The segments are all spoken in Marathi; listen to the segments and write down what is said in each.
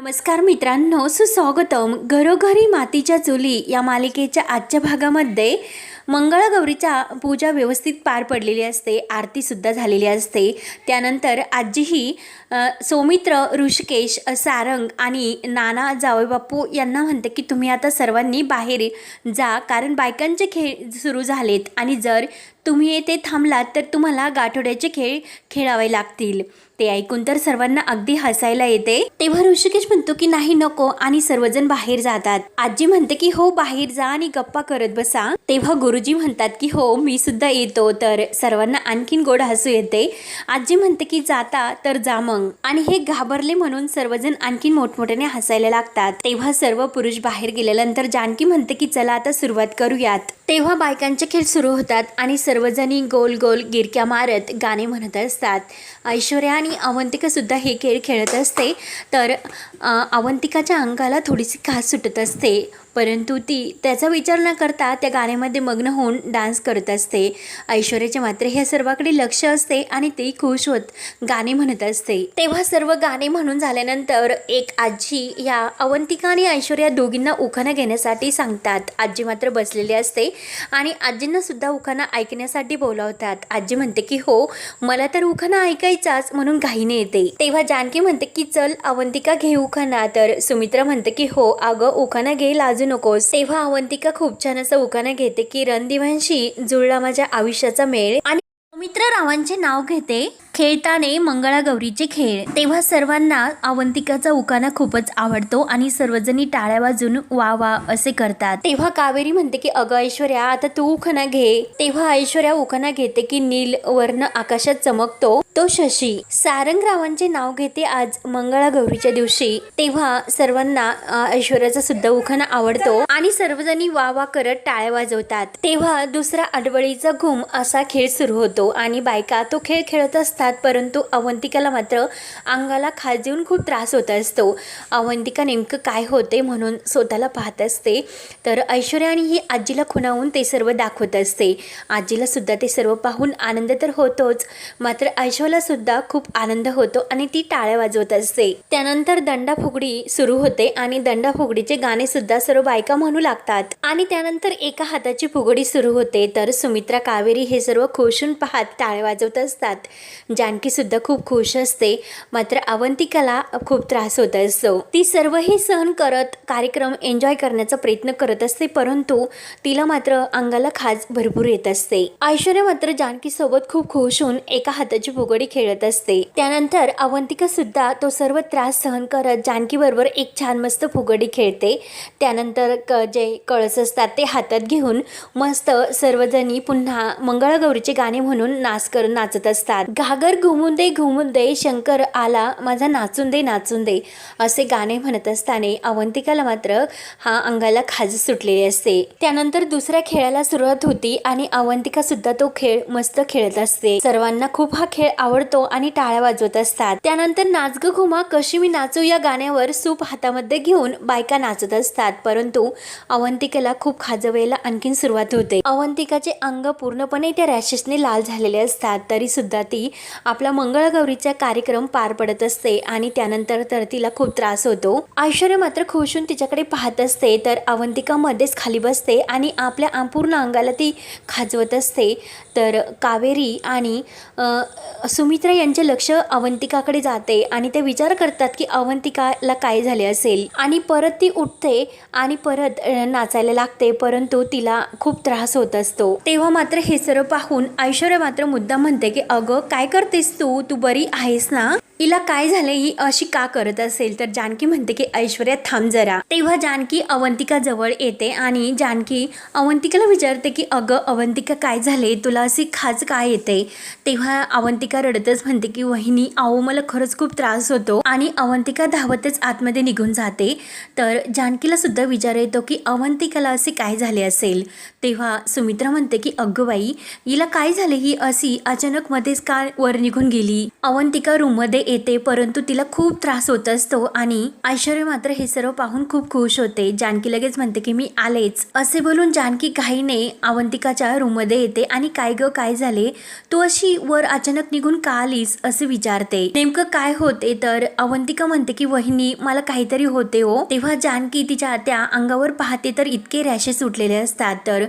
नमस्कार मित्रांनो, सुस्वागतम. घरोघरी मातीच्या चुली या मालिकेच्या आजच्या भागामध्ये मंगळागौरीच्या पूजा व्यवस्थित पार पडलेली असते, आरतीसुद्धा झालेली असते. त्यानंतर आजीही सौमित्र, ऋषिकेश, सारंग आणि नाना जावईबापू यांना म्हणते की तुम्ही आता सर्वांनी बाहेर जा, कारण बायकांचे खेळ सुरू झालेत आणि जर तुम्ही येथे थांबलात तर तुम्हाला गाठोड्याचे खेळ खेळावे लागतील. ते ऐकून तर सर्वांना अगदी हसायला येते. तेव्हा ऋषिकेश म्हणतो की नाही नको, आणि सर्वजण बाहेर जातात. आजी म्हणते की हो बाहेर जा आणि गप्पा करत बसा. तेव्हा गुरुजी म्हणतात की हो मी सुद्धा येतो. तर सर्वांना आणखीन गोड हसू येते. आजी म्हणते की जाता तर जा मग, आणि हे घाबरले म्हणून सर्वजण आणखीन मोठमोठ्याने हसायला लागतात. तेव्हा सर्व पुरुष बाहेर गेल्यानंतर जानकी म्हणते की चला आता सुरुवात करूयात. तेव्हा बायकांचे खेळ सुरू होतात आणि सर्वजणी गोल गोल गिरक्या मारत गाणे म्हणत असतात. ऐश्वर्या आणि अवंतिका सुद्धा हे खेळ खेळत असते. तर अवंतिकाच्या अंगाला थोडीशी खास सुटत असते, परंतु ती त्याचा विचार न करता त्या गाण्यामध्ये मग्न होऊन डान्स करत असते. ऐश्वर्याचे मात्र हे सर्वाकडे लक्ष असते आणि ती खुश होत गाणे म्हणत असते. तेव्हा सर्व गाणे म्हणून झाल्यानंतर एक आजी या अवंतिका आणि ऐश्वर्या दोघींना उखाणा घेण्यासाठी सांगतात. आजी मात्र बसलेली असते आणि आजींना सुद्धा उखाणा ऐकण्यासाठी बोलावतात. आजी म्हणते की हो मला तर उखाणा ऐकायचाच म्हणून घाईने येते. तेव्हा जानकी म्हणते की चल अवंतिका घे उखाणा. तर सुमित्रा म्हणते की हो अगं उखाणा घे, लाजू नकोस. तेव्हा अवंतिका खूप छान असं उखाणा घेते की रणदिव्यांशी जुळला माझ्या आयुष्याचा मेळ, आणि सौमित्र रावांचे नाव घेते खेळताने मंगळागौरीचे खेळ. तेव्हा सर्वांना अवंतिकाचा उखाणा खूपच आवडतो आणि सर्वजणी टाळ्या वाजून वा वा असे करतात. तेव्हा कावेरी म्हणते की अगं ऐश्वर्या आता तू उखाणा घे. तेव्हा ऐश्वर्या उखाणा घेते की नील वर्ण आकाशात चमकतो तो शशी. सारंग रावांचे नाव घेते आज मंगळागौरीच्या दिवशी. तेव्हा सर्वांना ऐश्वर्याचा सुद्धा उखाणा आवडतो आणि सर्वजणी वा वा करत टाळ्या वाजवतात. तेव्हा दुसरा अडवळीचा घुम असा खेळ सुरू होतो आणि बायका तो खेळ खेळत असतात, परंतु अवंतिकाला मात्र अंगाला खाज येऊन खूप त्रास होत असतो. अवंतिका नेमकं काय होते म्हणून स्वतःला पाहत असते. तर ऐश्वर्या आणि ही आजीला खुणावून ते सर्व दाखवत असते. आजीला सुद्धा ते सर्व पाहून आनंद तर होतोच, मात्र ऐश्वर्याला सुद्धा खूप आनंद होतो आणि ती टाळ्या वाजवत असते. त्यानंतर दंडाफुगडी सुरू होते आणि दंडाफुगडीचे गाणे सुद्धा सर्व बायका म्हणू लागतात आणि त्यानंतर एका हाताची फुगडी सुरू होते. तर सुमित्रा, कावेरी हे सर्व खुशून पाहत टाळ्या वाजवत असतात. जानकी सुद्धा खूप खुश असते, मात्र अवंतिकाला खूप त्रास होत असतो. ती सर्वही सहन करत कार्यक्रम एन्जॉय करण्याचा प्रयत्न करत असते, परंतु तिला मात्र अंगाला खाज भरपूर येत असते. ऐश्वर्या मात्र जानकी सोबत खूप खुश होऊन एका हाताची फुगडी खेळत असते. त्यानंतर अवंतिका सुद्धा तो सर्व त्रास सहन करत जानकी बरोबर एक छान मस्त फुगडी खेळते. त्यानंतर जे कळस असतात ते हातात घेऊन मस्त सर्वजणी पुन्हा मंगळागौरीचे गाणे म्हणून नाचत असतात. घागर घुमून दे शंकर आला माझा नाचून दे असे गाणे म्हणत असताना अवंतिकाला मात्र हा अंगाला खाज सुटलेली असते. त्यानंतर दुसऱ्या खेळाला सुरुवात होती आणि अवंतिका सुद्धा तो खेळ मस्त खेळत असते. सर्वांना खूप हा खेळ आवडतो आणि टाळ्या वाजवत असतात. त्यानंतर नाच ग घुमा कशी मी नाचू या गाण्यावर सूप हातामध्ये घेऊन बायका नाचत असतात, परंतु अवंतिकेला खूप खाजवायला आणखीन सुरुवात होते. अवंतिकाचे अंग पूर्णपणे त्या रॅशेसने लाल झालेले असतात, तरी सुद्धा ती आपला मंगळागौरीचा कार्यक्रम पार पडत असते आणि त्यानंतर तर तिला खूप त्रास होतो. ऐश्वर्या मात्र खुशून तिच्याकडे पाहत असते, तर अवंतिका मध्येच खाली बसते आणि आपल्या पूर्ण अंगाला ती खाजवत असते. तर कावेरी आणि सुमित्रा यांचे लक्ष अवंतिकाकडे जाते आणि ते विचार करतात की अवंतिकाला काय झाले असेल, आणि परत ती उठते आणि परत नाचायला लागते, परंतु तिला खूप त्रास होत असतो. तेव्हा मात्र हे सर्व पाहून ऐश्वर्या मात्र मुद्दाम म्हणते की अगं काय करतेस तू बरी आहेस ना, हिला काय झाले, ही अशी का करत असेल. तर जानकी म्हणते की ऐश्वर्या थांब जरा. तेव्हा जानकी अवंतिका जवळ येते आणि जानकी अवंतिकाला विचारते की अगं अवंतिका काय झाले, तुला अशी खाज काय येते. तेव्हा अवंतिका रडतच म्हणते की वहिनी अहो मला खरंच खूप त्रास होतो, आणि अवंतिका धावतच आतमध्ये निघून जाते. तर जानकीला सुद्धा विचार येतो की अवंतिकाला असे काय झाले असेल. तेव्हा सुमित्रा म्हणते की अगं बाई हिला काय झाले, ही अशी अचानक मध्येच का वर निघून गेली. अवंतिका रूममध्ये येते, परंतु तिला खूप त्रास होत असतो आणि ऐश्वर्या मात्र हे सर्व पाहून खूप खुश होते. जानकी लगेच म्हणते की मी आलेच असे बोलून जानकी घाईने अवंतिकाच्या रूम मध्ये येते आणि काय ग काय झाले, तू अशी वर अचानक निघून का आलीस असे विचारते. नेमकं काय होते तर अवंतिका म्हणते की वहिनी मला काहीतरी होते हो. तेव्हा जानकी तिच्या त्या अंगावर पाहते तर इतके रॅशेस उठलेले असतात. तर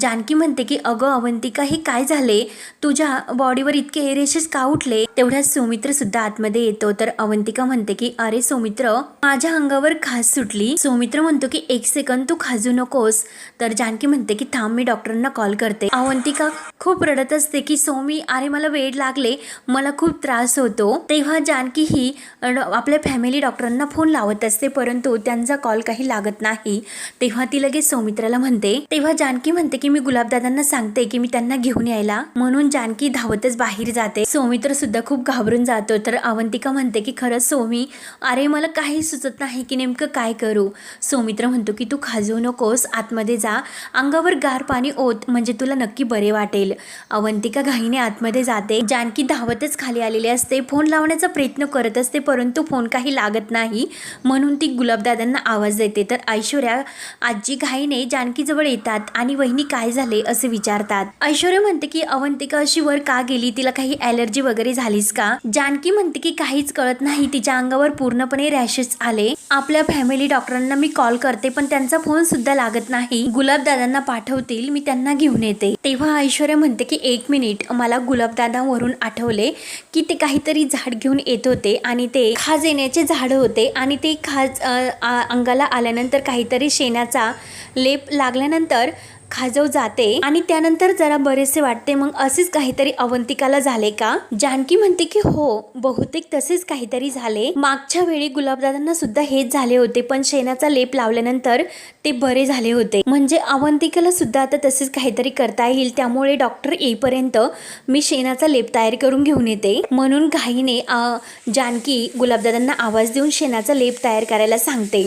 जानकी म्हणते की अगं अवंतिका हे काय झाले, तुझ्या बॉडीवर इतके रॅशेस का उठले. तेवढ्यात सौमित्र सुद्धा आतमध्ये येतो. तर अवंतिका म्हणते की अरे सौमित्र माझ्या अंगावर खाज सुटली. सौमित्र म्हणतो की एक सेकंद तू खाजू नकोस. तर जानकी म्हणते की थांब मी डॉक्टरांना कॉल करते. अवंतिका खूप रडत असते की सौमी अरे मला वेड लागले, मला खूप त्रास होतो. तेव्हा जानकी ही आपल्या फॅमिली डॉक्टरांना फोन लावत असते, परंतु त्यांचा कॉल काही लागत नाही. तेव्हा ती लगेच सौमित्राला म्हणते. तेव्हा जानकी म्हणते की मी गुलाबदादांना सांगते की मी त्यांना घेऊन यायला, म्हणून जानकी धावतच बाहेर जाते. सौमित्र सुद्धा खूप घाबरून जातो. तर अवंतिका म्हणते की खरंच सौमी अरे मला काही सुचत नाही की नेमकं काय करू. सौमित्र म्हणतो की तू खाजवू नकोस, आतमध्ये जा, अंगावर गार पाणी ओत म्हणजे तुला नक्की बरे वाटेल. अवंतिका घाईने आतमध्ये जाते. जानकी धावतच खाली आलेली असते, फोन लावण्याचा प्रयत्न करत असते, परंतु फोन काही लागत नाही, म्हणून ती गुलाबदादांना आवाज देते. तर ऐश्वर्या आजी घाईने जानकी जवळ येतात आणि वहिनी काय झाले असे विचारतात. ऐश्वर्या म्हणते की अवंतिका अशी वर का गेली, तिला काही ॲलर्जी वगैरे झालीस का. जानकी म्हणते की काहीच कळत नाही, तिच्या अंगावर पूर्णपणे रॅशेस आले. आपल्या फॅमिली डॉक्टरांना मी कॉल करते पण त्यांचा फोन सुद्धा लागत नाही, गुलाबदादांना पाठवतील, मी त्यांना घेऊन येते. तेव्हा ऐश्वर्या म्हणते की एक मिनिट, मला गुलाबदादावरून आठवले की ते काहीतरी झाड घेऊन येत होते आणि ते खाज येण्याचे झाड होते आणि ते खाज अंगाला आल्यानंतर काहीतरी शेणाचा लेप लागल्यानंतर खाजव जाते आणि त्यानंतर जरा बरेचसे वाटते, मग असेच काहीतरी अवंतिकाला झाले का. जानकी म्हणते की हो बहुतेक तसेच काहीतरी झाले, मागच्या वेळी गुलाबदादांना सुद्धा हेच झाले होते, पण शेणाचा लेप लावल्यानंतर ते बरे झाले होते, म्हणजे अवंतिकाला सुद्धा आता तसेच काहीतरी करता येईल. त्यामुळे डॉक्टर येईपर्यंत मी शेणाचा लेप तयार करून घेऊन येते. म्हणून घाईने जानकी गुलाबदादांना आवाज देऊन शेणाचा लेप तयार करायला सांगते.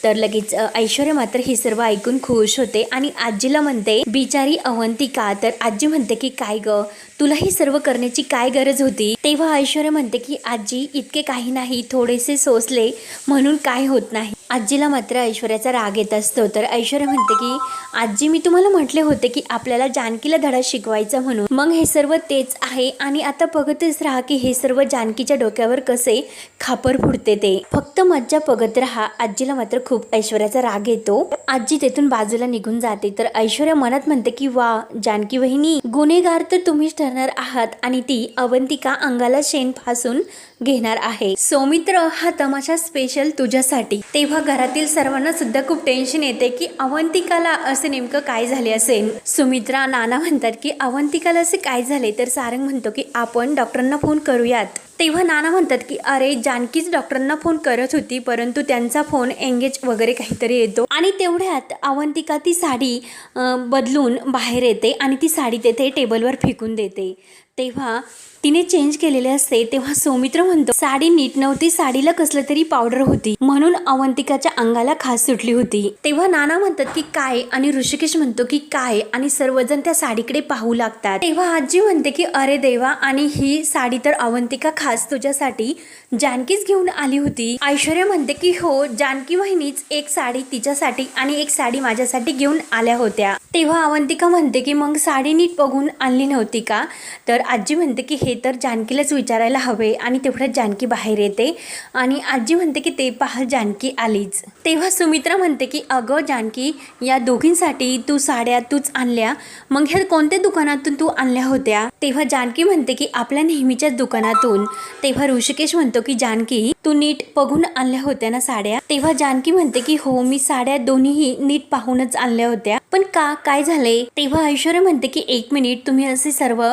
तर लगेच ऐश्वर्या मात्र हे सर्व ऐकून खुश होते आणि आजीला म्हणते बिचारी अवंतिका. तर आजी म्हणते की काय ग, तुला हे सर्व करण्याची काय गरज होती. तेव्हा ऐश्वर्या म्हणते की आजी इतके काही नाही, थोडेसे सोसले म्हणून काय होत नाही. आजीला मात्र ऐश्वर्याचा राग येत असतो. तर ऐश्वर्या म्हणते की आजी मी तुम्हाला म्हटले होते की आपल्याला जानकीला धडा शिकवायचा म्हणून, मग हे सर्व तेच आहे आणि आता बघतच राहा की हे सर्व जानकीच्या डोक्यावर कसे खापर फुटते ते, फक्त मज्जा बघत राहा. आजीला मात्र खूप ऐश्वर्याचा राग येतो. आजी तेथून बाजूला निघून जाते. तर ऐश्वर्या मनात म्हणते की वा जानकी वहिनी, गुन्हेगार तर तुम्हीच ठरणार आहात आणि ती अवंतिका अंगाला शेण फासून घेणार आहे. सौमित्र हा तमाशा स्पेशल तुझ्यासाठी. तेव्हा घरातील सर्वांना सुद्धा खूप टेन्शन येते की अवंतिकाला असे नेमकं काय झाले असेल. सुमित्रा नाना म्हणतात की अवंतिकाला असे काय झाले. तर सारंग म्हणतो की आपण डॉक्टरांना फोन करूयात. तेव्हा नाना म्हणतात की अरे जानकीच डॉक्टरांना फोन करत होती, परंतु त्यांचा फोन एंगेज वगैरे काहीतरी येतो आणि तेवढ्यात अवंतिका ती साडी बदलून बाहेर येते आणि ती साडी तेथे टेबलवर फेकून देते. तेव्हा तिने चेंज केलेले असते. तेव्हा सौमित्र म्हणतो साडी नीट नव्हती, साडीला कसलं तरी पावडर होती म्हणून अवंतिकाच्या अंगाला खास सुटली होती. तेव्हा नाना म्हणतात की काय आणि ऋषिकेश म्हणतो की काय आणि सर्वजण त्या साडीकडे पाहू लागतात. तेव्हा आजी म्हणते की अरे देवा, आणि ही साडी तर अवंतिका खास तुझ्यासाठी जानकीच घेऊन आली होती. ऐश्वर्या म्हणते की हो जानकी वहिनीच एक साडी तिच्यासाठी आणि एक साडी माझ्यासाठी घेऊन आल्या होत्या. तेव्हा अवंतिका म्हणते की मग साडी नीट बघून आणली नव्हती का. तर आजी म्हणते की हे तर जानकीलाच विचारायला हवे आणि तेवढ्यात जानकी बाहेर येते आणि आजी म्हणते की ते पहा जानकी आलीच. तेव्हा सुमित्रा म्हणते की अगं जानकी, या दोघींसाठी तू साड्या तूच आणल्या, मग ह्या कोणत्या दुकानातून तू आणल्या होत्या. तेव्हा जानकी म्हणते की आपल्या नेहमीच्याच दुकानातून. तेव्हा ऋषिकेश म्हणतो की जानकी तू नीट बघून आणल्या होत्या ना साड्या. तेव्हा जानकी म्हणते की हो मी साड्या दोन्हीही नीट पाहूनच आणल्या होत्या, पण का काय झाले. तेव्हा ऐश्वर्या म्हणते की एक मिनिट, तुम्ही असे सर्व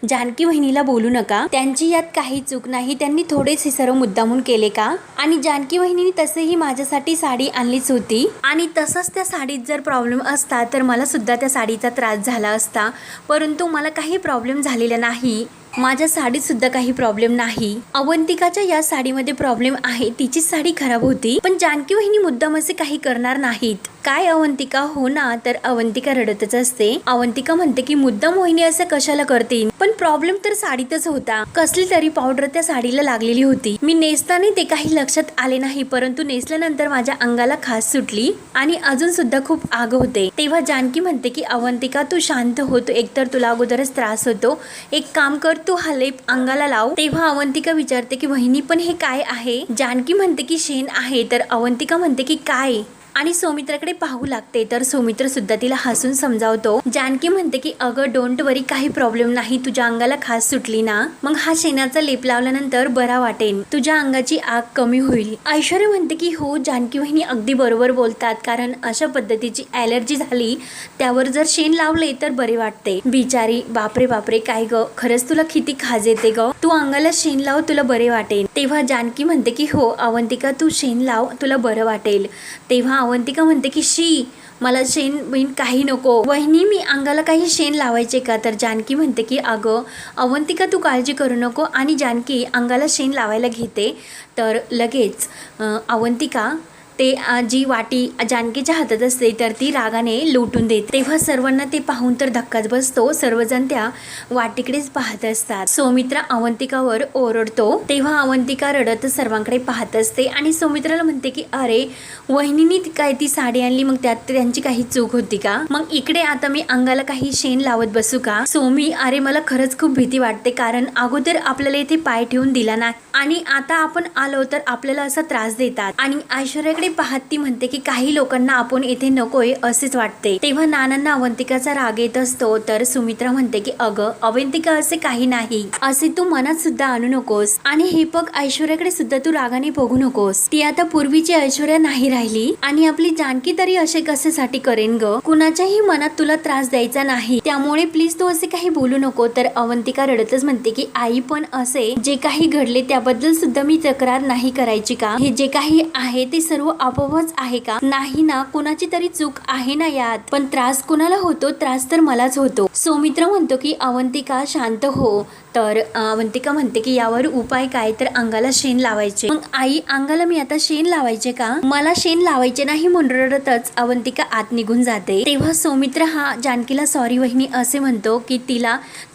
जानकी वहिनीला बोलू नका, त्यांची यात काही चूक नाही, त्यांनी थोडेच हे सर्व मुद्दामून केले का. आणि जानकी वहिनीने तसेही माझ्यासाठी साडी आणलीच होती आणि तसंच त्या साडीत जर प्रॉब्लेम असता तर मला सुद्धा त्या साडीचा त्रास झाला असता, परंतु मला काही प्रॉब्लेम झालेला नाही. माझ्या साडीत सुद्धा काही प्रॉब्लेम नाही. अवंतिकाच्या या साडीमध्ये प्रॉब्लेम आहे, तिची साडी खराब होती, पण जानकी वहिनी मुद्दाम असे काही करणार नाहीत. काय अवंतिका, हो ना. तर अवंतिका रडतच असते. अवंतिका म्हणते की मुद्दाम वहिनी असं कशाला करतील, पण प्रॉब्लेम तर साडीतच होता. कसली तरी पावडर त्या साडीला लागलेली होती. मी नेसताना ते काही लक्षात आले नाही, परंतु नेसल्यानंतर माझ्या अंगाला खास सुटली आणि अजून सुद्धा खूप आग होते. तेव्हा जानकी म्हणते की अवंतिका तू शांत होतो, एकतर तुला अगोदरच त्रास होतो, एक काम कर तू हा लेप अंगाला लाव. तेव्हा अवंतिका विचारते की वहिनी पण हे काय आहे. जानकी म्हणते की शेण आहे. तर अवंतिका म्हणते की काय, आणि सौमित्राकडे पाहू लागते. तर सौमित्र सुद्धा तिला हसून समजावतो. जानकी म्हणते की अगं डोंट वरी, काही प्रॉब्लेम नाही, तुझ्या अंगाला खास सुटली ना, मग हा शेणाचा लेप लावल्यानंतर बरा वाटेल, तुझ्या अंगाची आग कमी होईल. ऐश्वर्या म्हणते की हो जानकी वहिनी अगदी बरोबर बोलतात, कारण अशा पद्धतीची ॲलर्जी झाली त्यावर जर शेण लावले तर बरे वाटते. बिचारी, बापरे बापरे, काय ग, खरंच तुला किती खाज येते ग, तू अंगाला शेण लाव, तुला बरे वाटेल. तेव्हा जानकी म्हणते की हो अवंतिका तू शेण लाव, तुला बरं वाटेल. तेव्हा अवंतिका म्हणते की शी, मला शेण बिन काही नको, वहिनी मी अंगाला काही शेण लावायचे का. तर जानकी म्हणते की अगं अवंतिका तू काळजी करू नको, आणि जानकी अंगाला शेण लावायला घेते. तर लगेच अवंतिका ते जी वाटी जानकीच्या हातात असते तर ती रागाने लुटून देते. तेव्हा सर्वांना ते पाहून तर धक्काच बसतो. सर्वजण त्या वाटीकडेच पाहत असतात. सौमित्रा अवंतिकावर ओरडतो. तेव्हा अवंतिका रडत सर्वांकडे पाहत असते आणि सौमित्राला म्हणते की अरे वहिनीनी काय ती साडी आणली, मग त्यात त्यांची काही चूक होती का, मग इकडे आता मी अंगाला काही शेण लावत बसू का. सौमी, अरे मला खरंच खूप भीती वाटते, कारण अगोदर आपल्याला इथे पाय ठेवून दिला नाही आणि आता आपण आलो तर आपल्याला असा त्रास देतात. आणि ऐश्वर्याकडे पाहत ती म्हणते की काही लोकांना आपण इथे नकोय असेच वाटते. तेव्हा नानांना अवंतिकाचा राग येत असतो. तर सुमित्रा म्हणते की अगं अवंतिका असे काही नाही, असे तू मनात सुद्धा आणू नकोस, आणि हे बघ ऐश्वर्याकडे सुद्धा तू रागाने बघू नकोस. ती आता पूर्वीची ऐश्वर्या नाही राहिली, आणि आपली जानकी तरी असे कशासाठी करेन ग, कुणाच्याही मनात तुला त्रास द्यायचा नाही, त्यामुळे प्लीज तू असे काही बोलू नको. तर अवंतिका रडतच म्हणते की आई पण असे जे काही घडले त्याबद्दल सुद्धा मी तक्रार नाही करायची का, हे जे काही आहे ते सर्व आपोआपच आहे का, नाही ना, कुणाची तरी चूक आहे ना यात, पण त्रास कुणाला होतो, त्रास तर मलाच होतो. सौमित्र म्हणतो की अवंतिका शांत हो. तर अवंतिका म्हणते की यावर उपाय काय, तर अंगाला शेण लावायचे. मग आई अंगाला मी आता शेण लावायचे का, मला शेण लावायचे नाही म्हणून रडतच अवंतिका आत निघून जाते. तेव्हा सौमित्र हा जानकीला सॉरी वहिनी असे म्हणतो की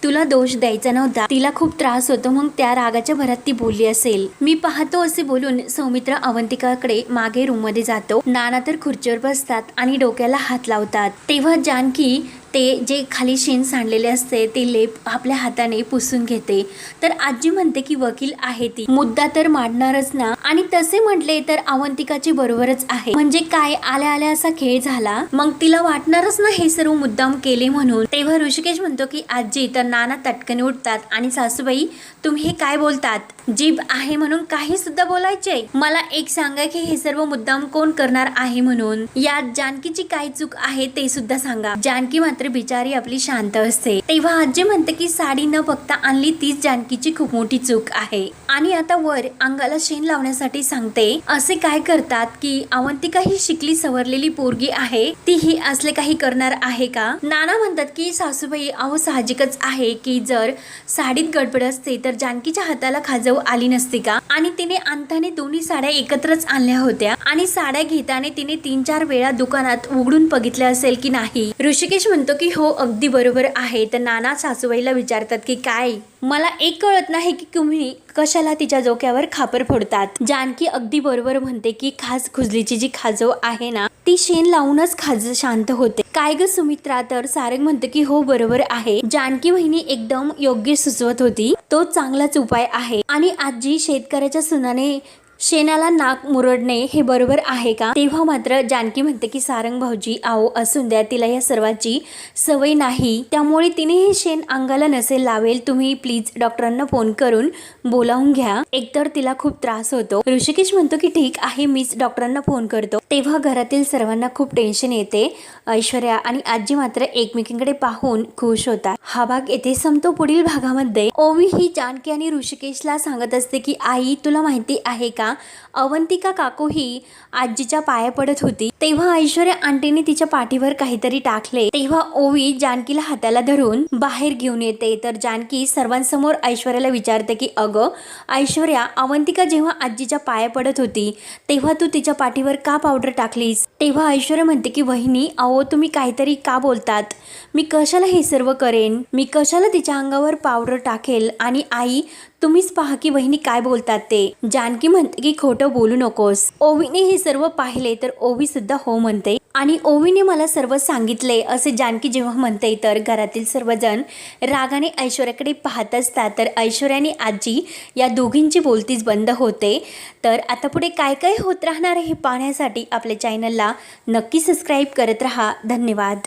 तुला दोष द्यायचा नव्हता, तिला खूप त्रास होतो, मग त्या रागाच्या भरात ती बोलली असेल, मी पाहतो असे बोलून सौमित्र अवंतिकाकडे मागे रूम मध्ये जातो. नाना तर खुर्चीवर बसतात आणि डोक्याला हात लावतात. तेव्हा जानकी ते जे खाली शेण सांडलेले असते ते लेप आपल्या हाताने पुसून घेते. तर आजी म्हणते की वकील आहे ती, मुद्दा तर मांडणारच ना, आणि तसे म्हटले तर अवंतिकाचे बरोबरच आहे, म्हणजे काय आल्या आल्या असा खेळ झाला, मग तिला वाटणारच ना हे सर्व मुद्दाम केले म्हणून. तेव्हा ऋषिकेश म्हणतो की आजी, तर नाना तटकने उठतात आणि सासूबाई तुम्ही हे काय बोलतात, जीभ आहे म्हणून काही सुद्धा बोलायचे, मला एक सांगा की हे सर्व मुद्दाम कोण करणार आहे म्हणून, यात जानकीची काय चूक आहे ते सुद्धा सांगा. जानकी मात्र बिचारी आपली शांत असते. तेव्हा आजी म्हणते की साडी न बघता आणली तीच जानकीची खूप मोठी चूक आहे, आणि आता वर अंगाला शेण लावण्यासाठी सांगते. असे काय करतात की अवंतिका ही शिकली सवरलेली पोरगी आहे, ती ही असले काही करणार आहे का. नाना म्हणतात की सासूबाई अहो साहजिकच आहे की जर साडीत गडबड असते तर जानकीच्या हाताला खाजव आली नसती का, आणि तिने आणताने दोन्ही साड्या एकत्रच आणल्या होत्या, आणि साड्या घेताना तिने 3-4 वेळा दुकानात उघडून बघितल्या असेल की नाही. ऋषिकेश म्हणतो की हो अगदी बरोबर आहे. तर नाना सासूबाईला विचारतात की काय, मला एक कळत नाही की तुम्ही कशाला तिच्या डोक्यावर खापर फोडतात. जानकी अगदी बरोबर म्हणते की खास खुजलीची जी खाजव आहे ना ती शेण लावूनच खाज शांत होते. काय ग सुमित्रा. तर सारंग म्हणते की हो बरोबर आहे, जानकी वहिनी एकदम योग्य सुचवत होती, तो चांगलाच उपाय आहे, आणि आजी शेतकऱ्याच्या सुनाने शेणाला नाक मुरडणे हे बरोबर आहे का. तेव्हा मात्र जानकी म्हणते की सारंग भाऊजी आओ असून द्या, तिला या सर्वाची सवय नाही, त्यामुळे तिने हे शेण अंगाला नसेल लावेल, तुम्ही प्लीज डॉक्टरांना फोन करून बोलावून घ्या, एकतर तिला खूप त्रास होतो. ऋषिकेश म्हणतो की ठीक आहे, मीच डॉक्टरांना फोन करतो. तेव्हा घरातील सर्वांना खूप टेन्शन येते. ऐश्वर्या आणि आजी मात्र एकमेकींकडे पाहून खुश होतात. हा भाग येथे संपतो. पुढील भागामध्ये ओवी ही जानकी आणि ऋषिकेशला सांगत असते की आई तुला माहिती आहे का, अवंतिका काकू ही आजीच्या पाया पडत होती, तेव्हा ऐश्वर्या आंटीने तिच्या पाठीवर काहीतरी टाकले तेव्हा ओवी जानकीला हाताला धरून बाहेर घेऊन येते। तर जानकी सर्वांसमोर ऐश्वर्याला विचारते की अगं ऐश्वर्या, अवंतिका जेव्हा आजीच्या पाया पडत होती तेव्हा तू तिच्या पाठीवर का पावडर टाकलीस? तेव्हा ऐश्वर्या म्हणते की वहिनी, अहो तुम्ही काहीतरी का बोलतात? मी कशाला हे सर्व करेन? मी कशाला तिच्या अंगावर पावडर टाकेल? आणि आई तुम्हीच पहा की वहिनी काय बोलतात ते। जानकी म्हणते की खोटं बोलू नकोस। ओवीने हे सर्व पाहिले तर ओवी सुद्धा हो म्हणते आणि ओवीने मला सर्व सांगितले असे जानकी जेव्हा म्हणते तर घरातील सर्वजण रागाने ऐश्वर्याकडे पाहत असतात। तर ऐश्वर्या आणि आजी या दोघींची बोलतीच बंद होते। तर आता पुढे काय काय होत राहणार हे पाहण्यासाठी आपल्या चॅनलला नक्की सबस्क्राईब करत राहा। धन्यवाद।